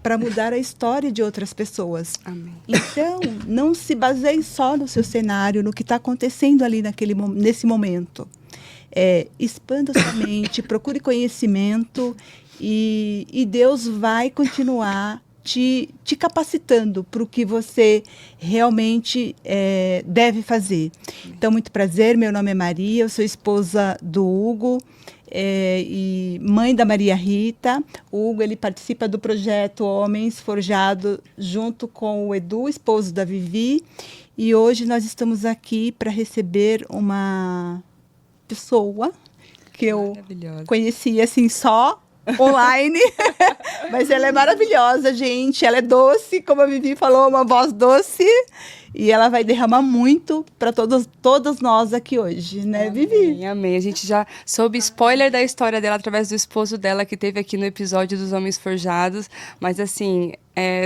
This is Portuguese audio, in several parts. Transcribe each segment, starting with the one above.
para mudar a história de outras pessoas. Amém. Então, não se baseie só no seu cenário, no que está acontecendo ali nesse momento. Expanda sua mente, procure conhecimento e Deus vai continuar te capacitando para o que você realmente deve fazer. Então, muito prazer, meu nome é Maria, eu sou esposa do Hugo e mãe da Maria Rita. O Hugo, ele participa do projeto Homens Forjados junto com o Edu, esposo da Vivi, e hoje nós estamos aqui para receber uma pessoa que eu conheci assim só online, mas ela é maravilhosa, gente. Ela é doce, como a Vivi falou, uma voz doce, e ela vai derramar muito para todas nós aqui hoje, né, Vivi? Amém. A gente já soube spoiler da história dela através do esposo dela que teve aqui no episódio dos Homens Forjados, mas assim,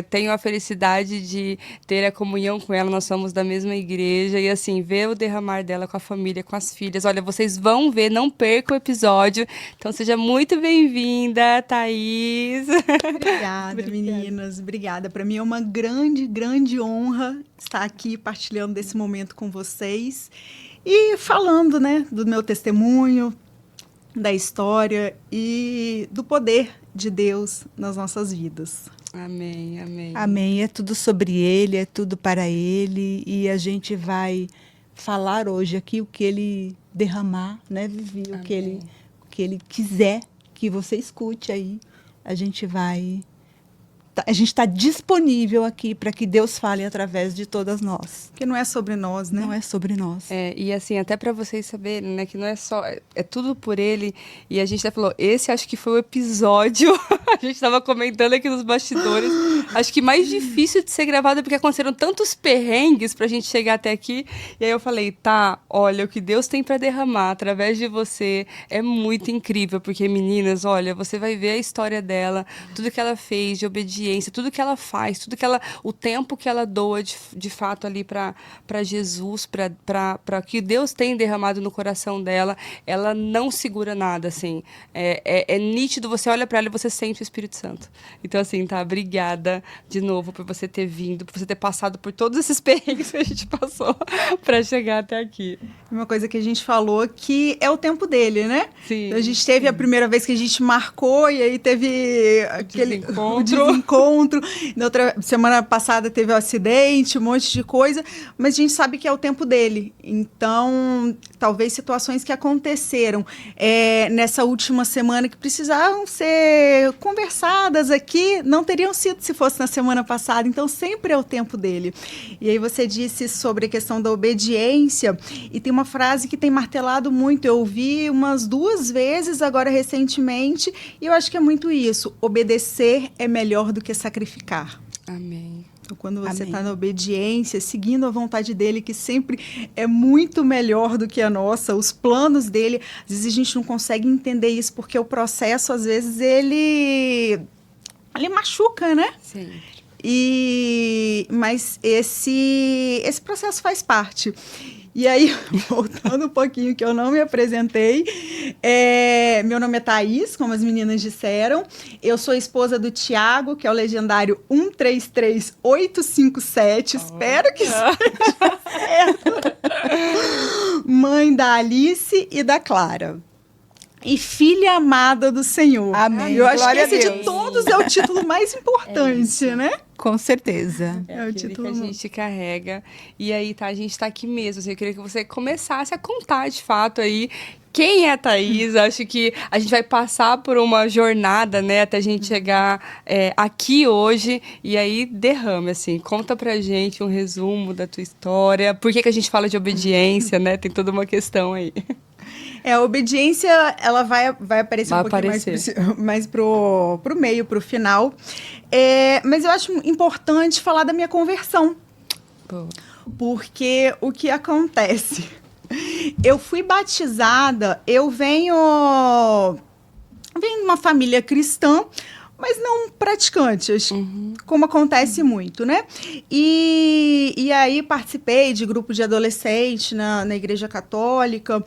tenho a felicidade de ter a comunhão com ela, nós somos da mesma igreja, e assim, ver o derramar dela com a família, com as filhas. Olha, vocês vão ver, não percam o episódio. Então seja muito bem-vinda, Thaís. Obrigada, meninas. Obrigada. Para mim é uma grande, grande honra estar aqui partilhando desse momento com vocês e falando, né, do meu testemunho, da história e do poder de Deus nas nossas vidas. Amém, amém. Amém. É tudo sobre Ele, é tudo para Ele, e a gente vai falar hoje aqui o que Ele derramar, né, Vivi? O que ele quiser que você escute aí. A gente está disponível aqui para que Deus fale através de todas nós. Que não é sobre nós, né? Não é sobre nós. E assim, até para vocês saberem, né, que não é só, é tudo por Ele. E a gente até falou, esse acho que foi o episódio, a gente estava comentando aqui nos bastidores, acho que mais difícil de ser gravado, porque aconteceram tantos perrengues pra gente chegar até aqui. E aí eu falei, olha, o que Deus tem para derramar através de você é muito incrível, porque meninas, olha, você vai ver a história dela, tudo que ela fez de obediência, tudo que ela faz, o tempo que ela doa de fato ali para Jesus, para que Deus tem derramado no coração dela. Ela não segura nada, assim. É nítido, você olha para ela e você sente o Espírito Santo. Então, assim, obrigada de novo por você ter vindo, por você ter passado por todos esses perrengues que a gente passou para chegar até aqui. Uma coisa que a gente falou que é o tempo dele, né? Sim. A gente teve a primeira vez que a gente marcou e aí teve aquele desencontro. Na outra semana passada teve o acidente, um monte de coisa, mas a gente sabe que é o tempo dele. Então, talvez situações que aconteceram nessa última semana que precisavam ser conversadas aqui, não teriam sido se fosse na semana passada. Então, sempre é o tempo dele. E aí você disse sobre a questão da obediência, e tem uma frase que tem martelado muito. Eu ouvi umas 2 vezes agora recentemente, e eu acho que é muito isso. Obedecer é melhor do que sacrificar. Amém. Então, quando você está na obediência, seguindo a vontade dele, que sempre é muito melhor do que a nossa, os planos dele, às vezes a gente não consegue entender isso, porque o processo, às vezes, ele machuca, né? Sim. Mas esse processo faz parte. E aí, voltando um pouquinho, que eu não me apresentei, meu nome é Thaís, como as meninas disseram. Eu sou esposa do Tiago, que é o legendário 133857. Espero que seja certo. Mãe da Alice e da Clara. E filha amada do Senhor. Amém. Eu acho Glória que esse a Deus. de todos é o título mais importante, né? Com certeza. É o título que a gente carrega. E aí, a gente está aqui mesmo. Assim, eu queria que você começasse a contar, de fato, aí quem é a Thaís. Acho que a gente vai passar por uma jornada, né, até a gente chegar aqui hoje. E aí, derrame, assim, conta pra gente um resumo da tua história. Por que a gente fala de obediência, né? Tem toda uma questão aí. A obediência, ela vai aparecer um pouquinho mais pro meio, pro final. Mas eu acho importante falar da minha conversão. Boa. Porque o que acontece? Eu fui batizada, eu venho de uma família cristã, mas não praticantes, como acontece muito, né? E aí participei de grupos de adolescente na Igreja Católica,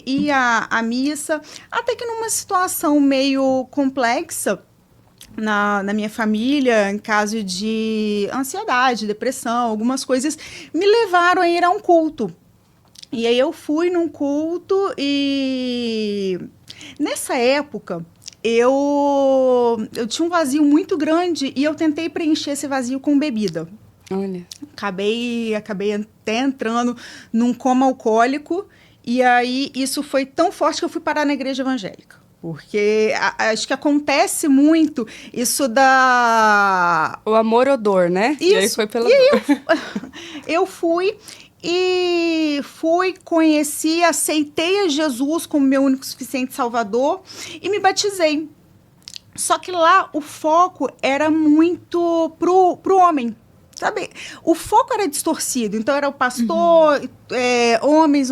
ia à missa, até que numa situação meio complexa, na minha família, em caso de ansiedade, depressão, algumas coisas me levaram a ir a um culto. E aí eu fui num culto e nessa época eu tinha um vazio muito grande e eu tentei preencher esse vazio com bebida. Olha. Acabei até entrando num coma alcoólico e aí isso foi tão forte que eu fui parar na igreja evangélica. Porque acho que acontece muito isso da... O amor-odor, né? Isso. E aí foi pela... E aí eu fui, conheci, aceitei a Jesus como meu único e suficiente Salvador e me batizei. Só que lá o foco era muito pro homem. Sabe, o foco era distorcido, então era o pastor, homens,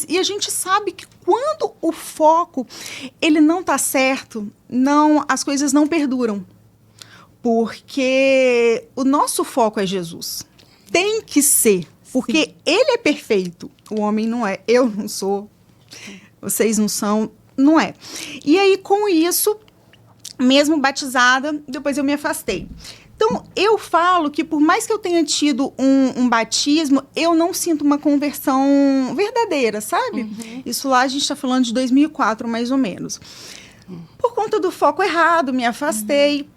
e a gente sabe que quando o foco ele não está certo, as coisas não perduram, porque o nosso foco é Jesus, tem que ser, porque Sim. Ele é perfeito, o homem não é, eu não sou, vocês não são, não é. E aí com isso, mesmo batizada, depois eu me afastei. Então, eu falo que por mais que eu tenha tido um batismo, eu não sinto uma conversão verdadeira, sabe? Uhum. Isso lá a gente está falando de 2004, mais ou menos. Por conta do foco errado, me afastei.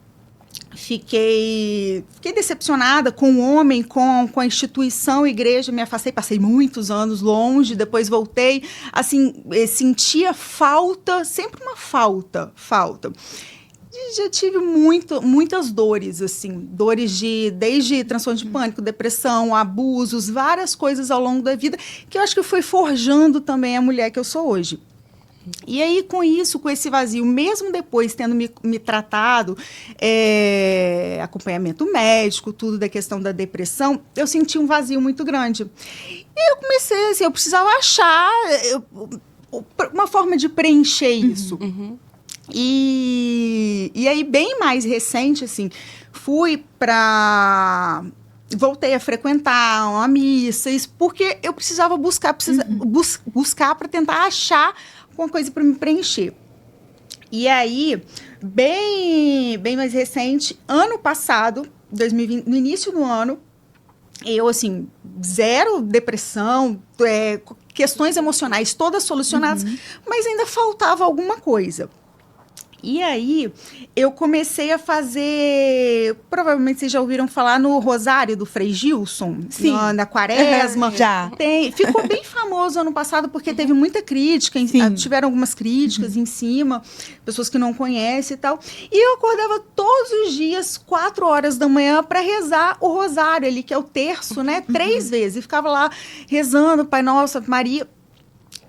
Fiquei decepcionada com o homem, com a instituição, igreja, me afastei, passei muitos anos longe, depois voltei, assim, sentia falta, sempre uma falta. Já tive muitas dores, assim, desde transtorno de pânico, depressão, abusos, várias coisas ao longo da vida, que eu acho que foi forjando também a mulher que eu sou hoje. E aí, com esse vazio, mesmo depois tendo me tratado, acompanhamento médico, tudo da questão da depressão, eu senti um vazio muito grande. E eu comecei, assim, eu precisava achar uma forma de preencher isso. Uhum. E aí, bem mais recente, assim, voltei a frequentar uma missa, isso porque eu precisava buscar para tentar achar alguma coisa para me preencher. E aí, bem mais recente, ano passado, 2020, no início do ano, eu, assim, zero depressão, questões emocionais todas solucionadas, mas ainda faltava alguma coisa. E aí, eu comecei a fazer... Provavelmente vocês já ouviram falar no Rosário do Frei Gilson? Sim. Na Quaresma. Já. Ficou bem famoso ano passado, porque teve muita crítica. Tiveram algumas críticas em cima, pessoas que não conhecem e tal. E eu acordava todos os dias, 4 horas da manhã, para rezar o Rosário ali, que é o terço, né? 3 vezes. E ficava lá rezando, Pai Nosso, Ave Maria.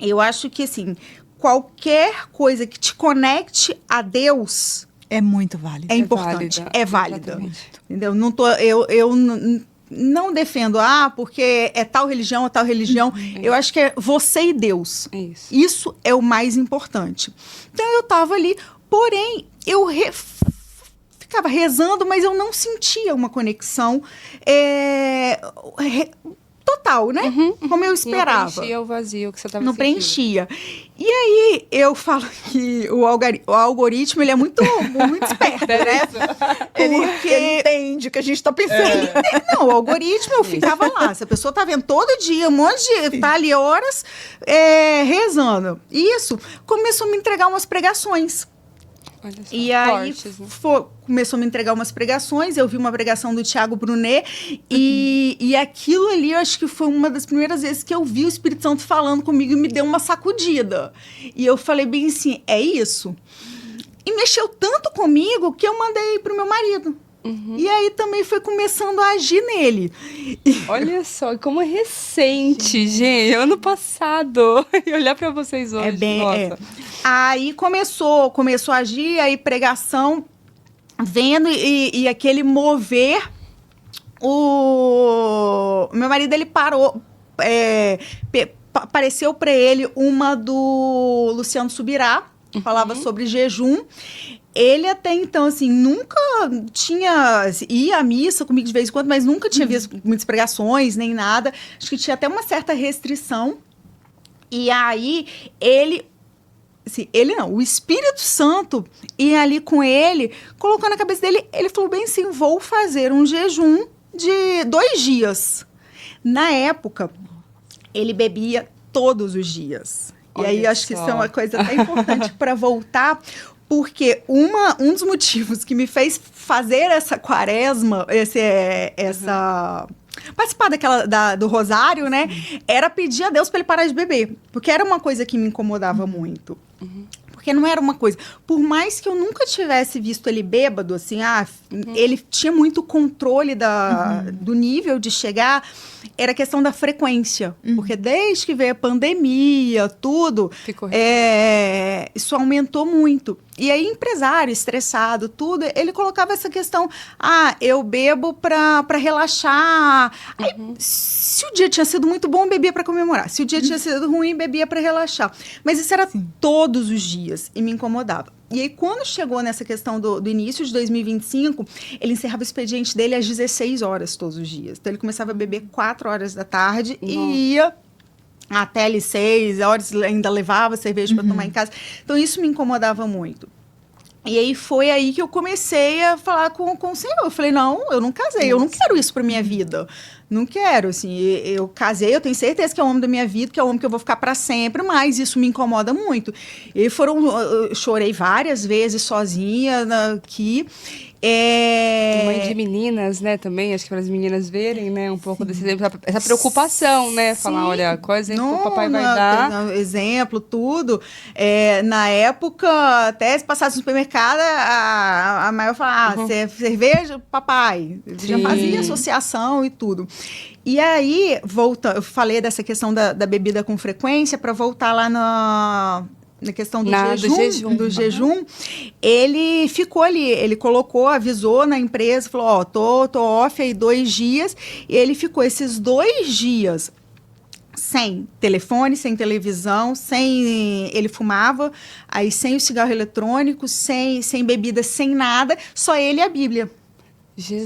Eu acho que, assim... Qualquer coisa que te conecte a Deus é muito válida. É importante, é válida. Entendeu? Eu não defendo, porque é tal religião, Eu acho que é você e Deus. É isso. Isso é o mais importante. Então, eu estava ali, porém, eu ficava rezando, mas eu não sentia uma conexão total, né? Como eu esperava. Não preenchia o vazio que você estava sentindo. Não preenchia. E aí, eu falo que o algoritmo, ele é muito esperto, né? Ele entende o que a gente está pensando. Não, o algoritmo, eu ficava lá. Se a pessoa tá vendo todo dia, um monte de... Tá ali horas rezando. Isso começou a me entregar umas pregações. Olha só, e aí, fortes, né? Começou a me entregar umas pregações, eu vi uma pregação do Thiago Brunet, e aquilo ali, eu acho que foi uma das primeiras vezes que eu vi o Espírito Santo falando comigo e me deu uma sacudida. E eu falei bem assim, é isso? E mexeu tanto comigo que eu mandei pro meu marido. E aí também foi começando a agir nele. Olha só, como é recente, gente. Ano passado. E olhar pra vocês hoje, nossa. Aí começou a agir, aí pregação, vendo e aquele mover. O meu marido, ele parou, apareceu para ele uma do Luciano Subirá, que falava sobre jejum. Ele até então, assim, nunca ia à missa comigo de vez em quando, mas nunca tinha visto muitas pregações, nem nada. Acho que tinha até uma certa restrição. E aí, ele assim, ele não, o Espírito Santo ia ali com ele, colocou na cabeça dele, ele falou bem assim, vou fazer um jejum de 2 dias. Na época, ele bebia todos os dias. Olha e aí, acho que isso é uma coisa até importante para voltar, porque um dos motivos que me fez fazer essa quaresma, participar do rosário, né? Era pedir a Deus para ele parar de beber. Porque era uma coisa que me incomodava muito. Porque não era uma coisa... Por mais que eu nunca tivesse visto ele bêbado, assim, ele tinha muito controle do nível de chegar... Era questão da frequência. Porque desde que veio a pandemia, tudo... isso aumentou muito. E aí, empresário, estressado, tudo, ele colocava essa questão, eu bebo pra relaxar. Aí, se o dia tinha sido muito bom, bebia pra comemorar. Se o dia tinha sido ruim, bebia pra relaxar. Mas isso era todos os dias e me incomodava. E aí, quando chegou nessa questão do início de 2025, ele encerrava o expediente dele às 16 horas todos os dias. Então, ele começava a beber 4 horas da tarde e ia... até ali 6 horas, ainda levava cerveja para tomar em casa. Então, isso me incomodava muito. E aí, foi aí que eu comecei a falar com o Senhor. Eu falei, não, eu não casei, eu não quero isso para minha vida. Não quero, assim, eu casei, eu tenho certeza que é o homem da minha vida, que é o homem que eu vou ficar para sempre, mas isso me incomoda muito. Eu chorei várias vezes sozinha aqui. Mãe de meninas, né, também, acho que para as meninas verem, né, um pouco desse exemplo, essa preocupação, né, falar, olha, qual exemplo o papai vai dar. Exemplo, tudo. Na época, até se passasse no supermercado, a mãe falava, cerveja, papai. Já fazia associação e tudo. E aí, eu falei dessa questão da bebida com frequência, para voltar lá na questão do jejum, ele ficou ali, ele avisou na empresa, falou, tô off aí 2 dias, e ele ficou esses 2 dias sem telefone, sem televisão, ele fumava, aí sem o cigarro eletrônico, sem bebida, sem nada, só ele e a Bíblia. Jesus.